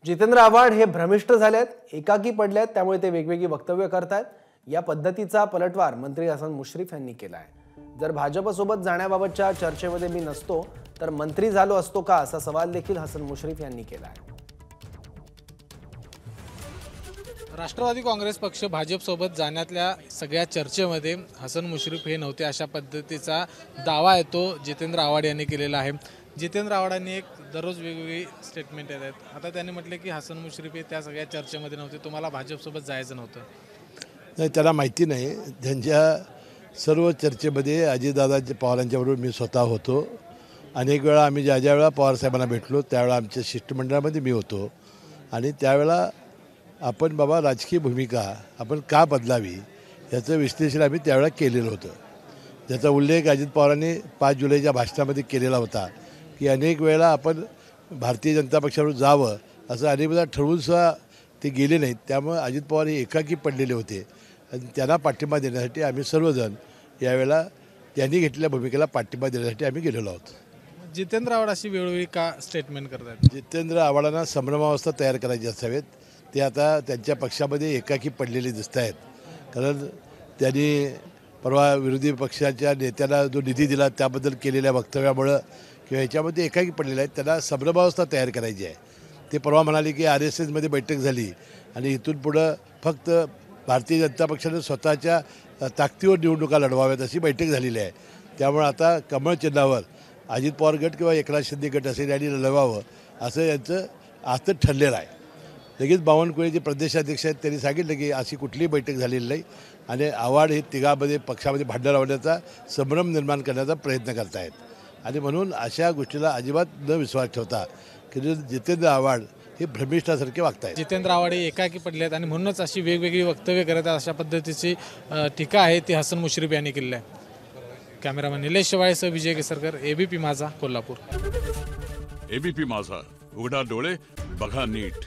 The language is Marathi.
जितेंद्र आव्हाड हे भ्रमिष्ट झालेत, एकाकी पडलेत, त्यामुळे ते वेगवेगळी वक्तव्य करतात। या पद्धतीचा पलटवार मंत्री हसन मुश्रीफ यांनी केलाय। जर भाजपसोबत जाण्याबाबतच्या चर्चेमध्ये मी नसतो तर मंत्री झालो असतो का, असा सवाल देखील हसन मुश्रीफ यांनी केलाय। राष्ट्रवादी काँग्रेस पक्ष भाजपसोबत जाण्यातल्या सगळ्या चर्चेमध्ये हसन मुश्रीफ हे नव्हते, अशा पद्धतीचा दावा आहे तो जितेंद्र आव्हाड यांनी केलेला आहे। जितेंद्र आव्हाडांनी एक दररोज वेगवेगळी स्टेटमेंट देत आहेत। आता त्यांनी म्हटले की हसन मुश्रीफ हे त्या सगळ्या चर्चेमध्ये नव्हते, तुम्हाला भाजपसोबत जायचं नव्हतं। नाही, त्याला माहिती नाही। त्यांच्या सर्व चर्चेमध्ये अजितदादा पवारांच्याबरोबर मी स्वतः होतो। अनेक वेळा आम्ही ज्या वेळा पवार साहेबांना भेटलो त्यावेळा आमच्या शिष्टमंडळामध्ये मी होतो आणि त्यावेळा आपण बाबा राजकीय भूमिका आपण का बदलावी याचं विश्लेषण आम्ही त्यावेळा केलेलं होतं। ज्याचा उल्लेख अजित पवारांनी 5 जुलैच्या भाषणामध्ये केलेला होता की अनेक वेळा आपण भारतीय जनता पक्षावर जावं असं अनेक वेळा ठरवूनसुद्धा ते गेले नाहीत। त्यामुळे अजित पवार हे एकाकी पडलेले होते आणि त्यांना पाठिंबा देण्यासाठी आम्ही सर्वजण यावेळेला त्यांनी घेतलेल्या भूमिकेला पाठिंबा देण्यासाठी आम्ही गेलेलो आहोत। जितेंद्र आव्हाड अशी वेळोवेळी का स्टेटमेंट करतात? जितेंद्र आव्हाडांना संभ्रमावस्था तयार करायची असावेत। ते आता त्यांच्या पक्षामध्ये एकाकी पडलेले दिसत आहेत, कारण त्यांनी परवा विरोधी पक्षाच्या नेत्याला जो निधी दिला त्याबद्दल केलेल्या वक्तव्यामुळं किंवा याच्यामध्ये एकाकी पडलेले आहेत। त्यांना संभ्रमावस्था तयार करायची आहे। ते परवा म्हणाले की RSSमध्ये बैठक झाली आणि इथून पुढं फक्त भारतीय जनता पक्षाने स्वतःच्या ताकदीवर निवडणुका लढवाव्यात अशी बैठक झालेली आहे। त्यामुळे आता कमळ चिन्हावर अजित पवार गट किंवा एकनाथ शिंदे गट असेल यांनी लढवावं असं यांचं आता ठरलेलं आहे। लगेच बावनकुळे जे प्रदेशाध्यक्ष आहेत त्यांनी सांगितलं की अशी कुठलीही बैठक झालेली नाही आणि आव्हाड हे तिघामध्ये पक्षामध्ये भांडण लावण्याचा संभ्रम निर्माण करण्याचा प्रयत्न करत आहेत आणि म्हणून अशा गोष्टीला अजिबात न विश्वास ठेवता की जितेंद्र आव्हाड हे भ्रमिष्ठासारखे वागत आहेत। जितेंद्र आव्हाड हे एकाकी पडले आहेत आणि म्हणूनच अशी वेगवेगळी वक्तव्य करत आहेत, अशा पद्धतीची टीका आहे ती हसन मुश्रीफ यांनी केली आहे। कॅमेरामॅन निलेश शेवाळेसह विजय केसरकर, ABP माझा, कोल्हापूर। ABP माझा, उघडा डोळे बघा नीट।